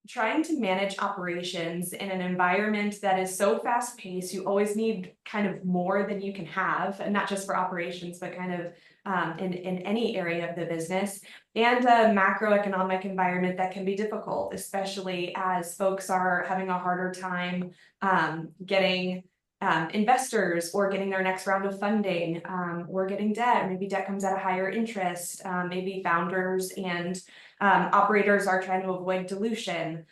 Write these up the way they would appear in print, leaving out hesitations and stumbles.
trying to manage operations in an environment that is so fast paced, you always need kind of more than you can have, and not just for operations, but kind of in any area of the business, and a macroeconomic environment that can be difficult, especially as folks are having a harder time getting investors, or getting their next round of funding, or getting debt. Maybe debt comes at a higher interest. Maybe founders and operators are trying to avoid dilution.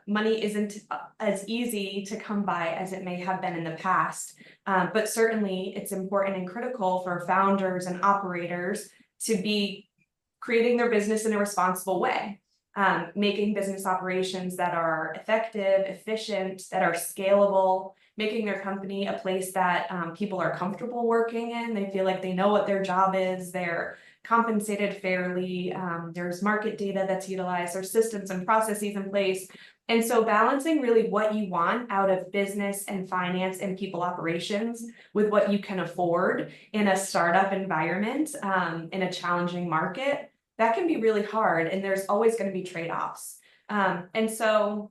Money isn't as easy to come by as it may have been in the past, but certainly it's important and critical for founders and operators to be creating their business in a responsible way. Making business operations that are effective, efficient, that are scalable, making their company a place that people are comfortable working in. They feel like they know what their job is, they're compensated fairly, there's market data that's utilized, there's systems and processes in place. And so balancing really what you want out of business and finance and people operations with what you can afford in a startup environment, in a challenging market, that can be really hard, and there's always going to be trade-offs. And so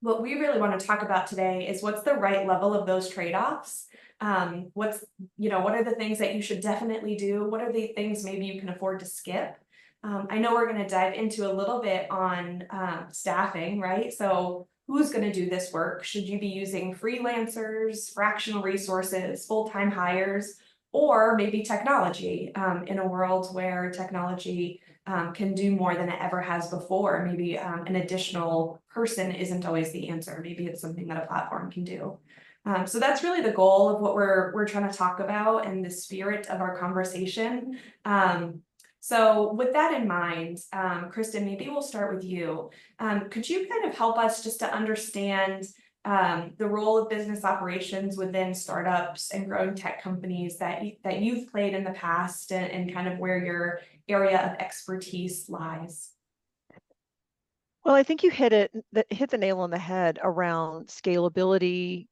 what we really want to talk about today is what's the right level of those trade-offs. What are the things that you should definitely do? What are the things maybe you can afford to skip? I know we're going to dive into a little bit on staffing, right? So who's going to do this work? Should you be using freelancers, fractional resources, full-time hires, or maybe technology in a world where technology can do more than it ever has before? Maybe an additional person isn't always the answer. Maybe it's something that a platform can do. So that's really the goal of what we're trying to talk about and the spirit of our conversation. So with that in mind, Kristin, maybe we'll start with you. Could you kind of help us just to understand the role of business operations within startups and growing tech companies that you've played in the past, and kind of where your area of expertise lies? Well, I think you hit the nail on the head around scalability.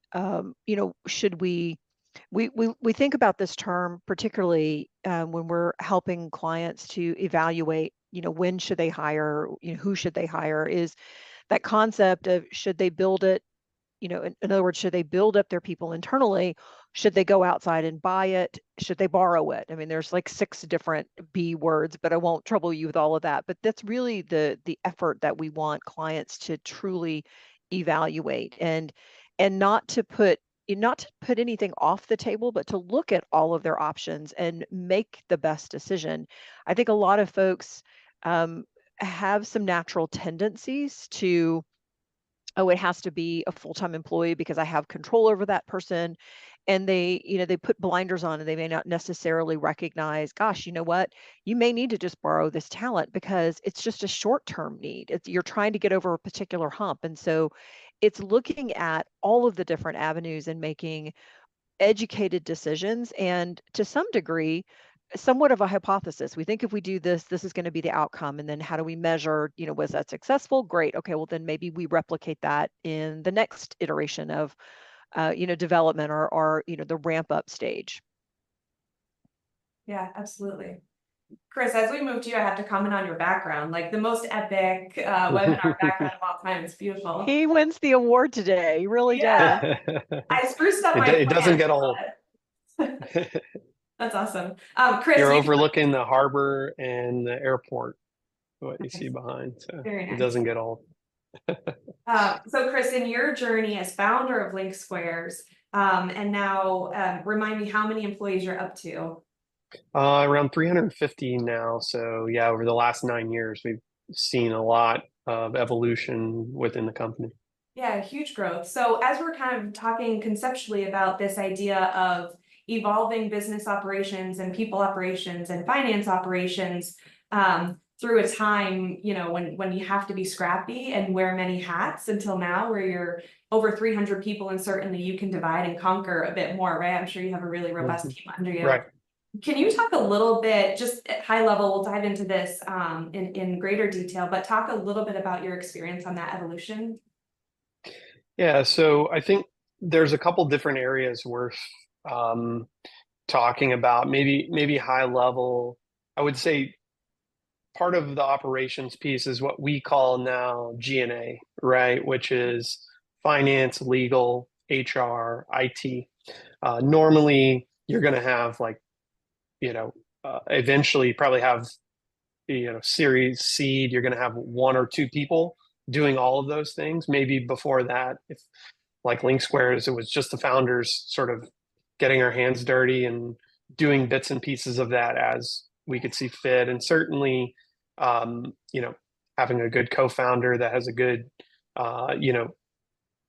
Should we think about this term particularly when we're helping clients to evaluate, when should they hire, who should they hire, is that concept of should they build it, in other words, should they build up their people internally? Should they go outside and buy it? Should they borrow it? I mean, there's like 6 different B words, but I won't trouble you with all of that. But that's really the effort that we want clients to truly evaluate, and not to put anything off the table, but to look at all of their options and make the best decision. I think a lot of folks have some natural tendencies to, oh, it has to be a full-time employee because I have control over that person. And they put blinders on, and they may not necessarily recognize, gosh, you know what? You may need to just borrow this talent because it's just a short-term need. You're trying to get over a particular hump. And so it's looking at all of the different avenues and making educated decisions, and to some degree, somewhat of a hypothesis. We think if we do this, this is going to be the outcome. And then how do we measure, was that successful? Great. Okay, well, then maybe we replicate that in the next iteration of, development, or the ramp up stage. Yeah, absolutely. Chris, as we move to you, I have to comment on your background, like the most epic webinar background of all time. It's beautiful. He wins the award today. He really does. I spruced up my It doesn't get old. That's awesome. Chris, You're overlooking the harbor and the airport, what you see behind. So Very nice. It doesn't get old. So Chris, in your journey as founder of LinkSquares, and now remind me how many employees you're up to? Around 350 now. So yeah, over the last 9 years, we've seen a lot of evolution within the company. Yeah, huge growth. So as we're kind of talking conceptually about this idea of evolving business operations and people operations and finance operations, through a time, when you have to be scrappy and wear many hats, until now where you're over 300 people, and certainly you can divide and conquer a bit more, right? I'm sure you have a really robust team under you. Right. Can you talk a little bit, just at high level, we'll dive into this in greater detail, but talk a little bit about your experience on that evolution? Yeah, so I think there's a couple different areas worth talking about. Maybe high level, I would say part of the operations piece is what we call now G&A, right? Which is finance, legal, HR, IT. Normally, you're going to have like, eventually probably have, series seed, you're going to have one or two people doing all of those things. Maybe before that, if like LinkSquares, it was just the founders sort of getting our hands dirty and doing bits and pieces of that as we could see fit. And certainly, having a good co-founder that has a good,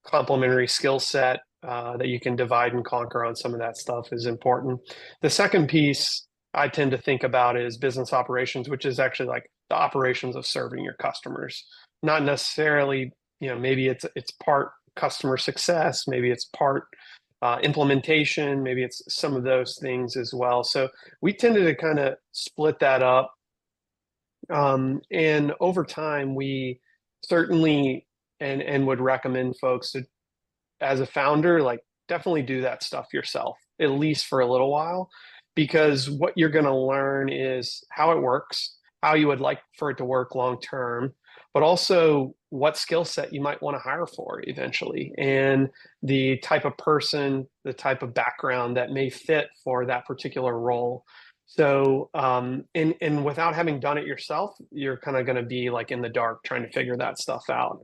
complementary skill set that you can divide and conquer on some of that stuff is important. The second piece I tend to think about is business operations, which is actually like the operations of serving your customers. Not necessarily, maybe it's part customer success, maybe it's part implementation, maybe it's some of those things as well. So we tended to kind of split that up. And over time, we certainly and would recommend folks to, as a founder, like definitely do that stuff yourself, at least for a little while, because what you're going to learn is how it works, how you would like for it to work long term, but also what skill set you might want to hire for eventually, and the type of person, the type of background that may fit for that particular role. So, and without having done it yourself, you're kind of going to be like in the dark trying to figure that stuff out.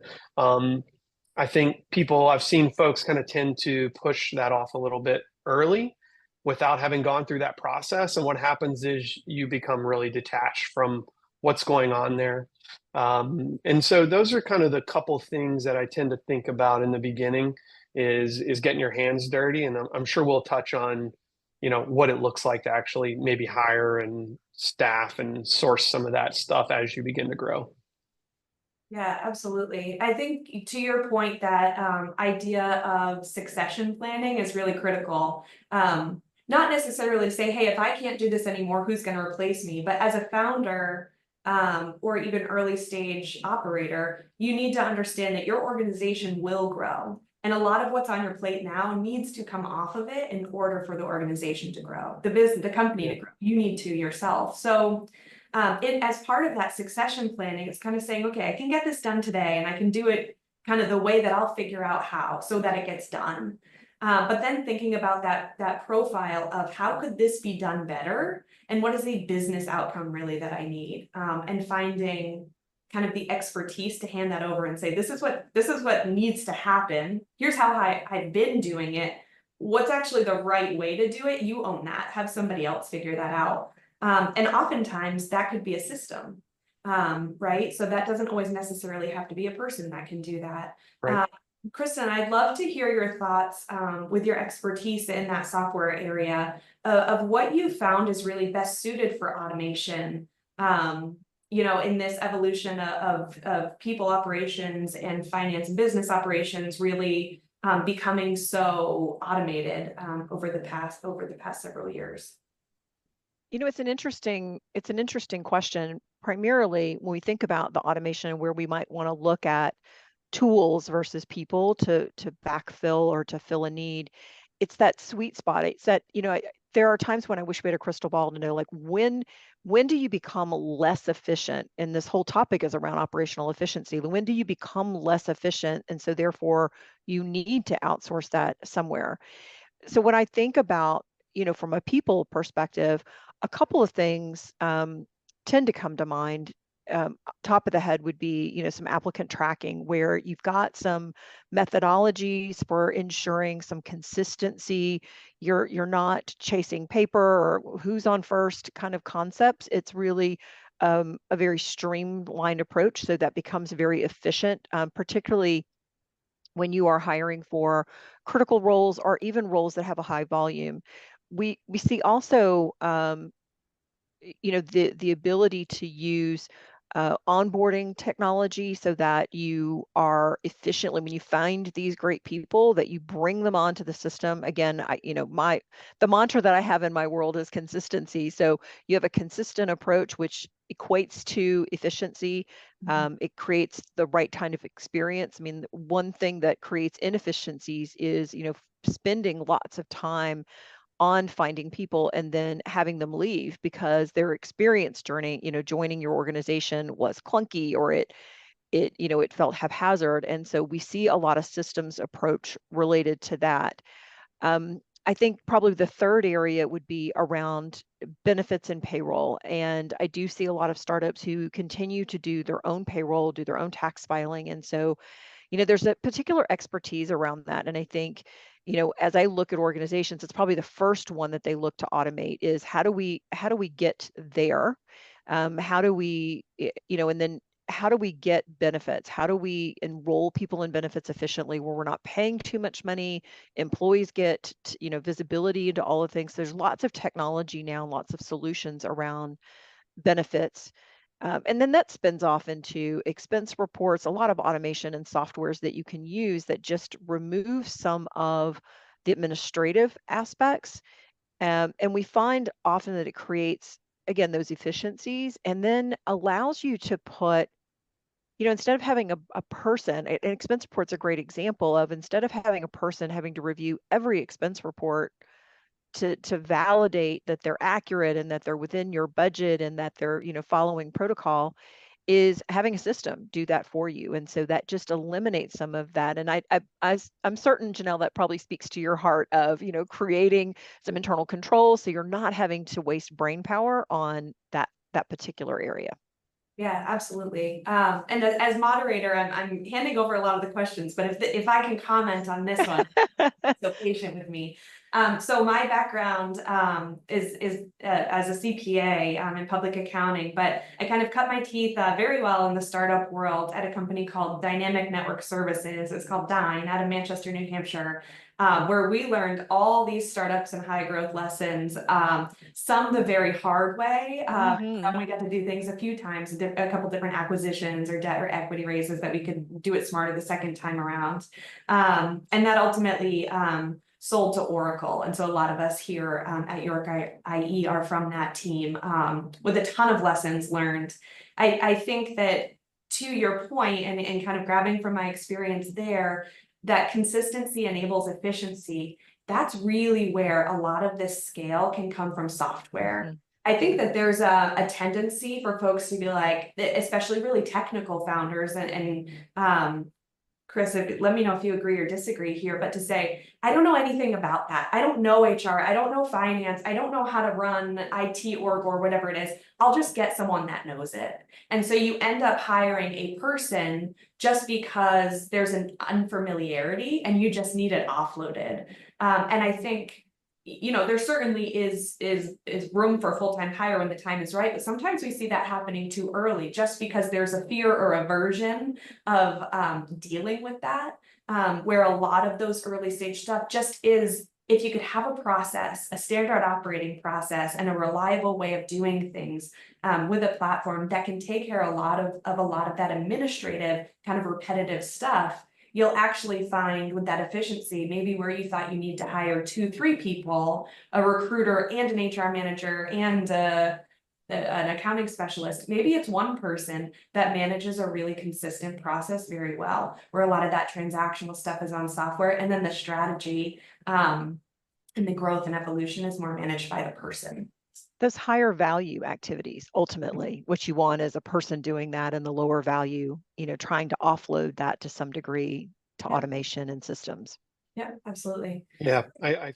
I think I've seen folks kind of tend to push that off a little bit early without having gone through that process. And what happens is you become really detached from what's going on there. And so those are kind of the couple things that I tend to think about in the beginning is getting your hands dirty. And I'm sure we'll touch on, what it looks like to actually maybe hire and staff and source some of that stuff as you begin to grow. Yeah, absolutely. I think to your point, that idea of succession planning is really critical. Not necessarily say, hey, if I can't do this anymore, who's going to replace me? But as a founder or even early stage operator, you need to understand that your organization will grow. And a lot of what's on your plate now needs to come off of it in order for the organization to grow, the company to grow. You need to yourself. So as part of that succession planning, it's kind of saying, okay, I can get this done today and I can do it kind of the way that I'll figure out how so that it gets done. But then thinking about that profile of how could this be done better and what is the business outcome really that I need, and finding kind of the expertise to hand that over and say, this is what needs to happen. Here's how I've been doing it. What's actually the right way to do it? You own that. Have somebody else figure that out. And oftentimes that could be a system, right? So that doesn't always necessarily have to be a person that can do that. Right. Kristin, I'd love to hear your thoughts with your expertise in that software area of what you found is really best suited for automation, in this evolution of people operations and finance and business operations really becoming so automated over the past several years. It's an interesting question. Primarily, when we think about the automation, where we might want to look at tools versus people to backfill or to fill a need, it's that sweet spot. It's that, there are times when I wish we had a crystal ball to know, like, when do you become less efficient? And this whole topic is around operational efficiency. When do you become less efficient? And so therefore you need to outsource that somewhere. So when I think about, from a people perspective, a couple of things tend to come to mind. Top of the head would be, some applicant tracking, where you've got some methodologies for ensuring some consistency. You're not chasing paper or who's on first kind of concepts. It's really a very streamlined approach, so that becomes very efficient, particularly when you are hiring for critical roles or even roles that have a high volume. We see also the ability to use onboarding technology so that you are efficiently, when you find these great people, that you bring them onto the system. Again, the mantra that I have in my world is consistency. So you have a consistent approach, which equates to efficiency. It creates the right kind of experience. I mean, one thing that creates inefficiencies is, spending lots of time on finding people and then having them leave because their experience journey, joining your organization was clunky, or it felt haphazard. And so we see a lot of systems approach related to that. I think probably the third area would be around benefits and payroll. And I do see a lot of startups who continue to do their own payroll, do their own tax filing. And so, there's a particular expertise around that. And I think, as I look at organizations, it's probably the first one that they look to automate is how do we get there? How do we, and then how do we get benefits? How do we enroll people in benefits efficiently where we're not paying too much money? Employees get, visibility into all of things. There's lots of technology now, lots of solutions around benefits. And then that spins off into expense reports, a lot of automation and softwares that you can use that just remove some of the administrative aspects. And we find often that it creates, again, those efficiencies and then allows you to put, instead of having a person, an expense report's a great example of, instead of having a person having to review every expense report to validate that they're accurate and that they're within your budget and that they're, following protocol, is having a system do that for you. And so that just eliminates some of that. And I'm certain, Janelle, that probably speaks to your heart of, creating some internal controls so you're not having to waste brain power on that particular area. Yeah, absolutely. And as moderator, I'm handing over a lot of the questions, but if I can comment on this one, so patient with me. So my background is as a CPA in public accounting, but I kind of cut my teeth very well in the startup world at a company called Dynamic Network Services. It's called Dyne out of Manchester, New Hampshire. Where we learned all these startups and high growth lessons, some the very hard way. Some we got to do things a few times, a couple different acquisitions or debt or equity raises that we could do it smarter the second time around. And that ultimately sold to Oracle. And so a lot of us here at York IE are from that team with a ton of lessons learned. I think that to your point and kind of grabbing from my experience there, that consistency enables efficiency. That's really where a lot of this scale can come from software. I think that there's a tendency for folks to be like, especially really technical founders and Chris, let me know if you agree or disagree here, but to say, I don't know anything about that. I don't know HR. I don't know finance. I don't know how to run IT org or whatever it is. I'll just get someone that knows it. And so you end up hiring a person just because there's an unfamiliarity and you just need it offloaded. And I think, there certainly is room for full-time hire when the time is right, but sometimes we see that happening too early just because there's a fear or aversion of dealing with that, where a lot of those early stage stuff just is, if you could have a process, a standard operating process and a reliable way of doing things with a platform that can take care of a lot of that administrative kind of repetitive stuff, you'll actually find with that efficiency, maybe where you thought you need to hire 2-3 people, a recruiter and an HR manager and an accounting specialist, maybe it's one person that manages a really consistent process very well, where a lot of that transactional stuff is on software, and then the strategy and the growth and evolution is more managed by the person. Those higher value activities, ultimately, what you want is a person doing that, and the lower value, trying to offload that to some degree to automation and systems. Yeah, absolutely. Yeah, I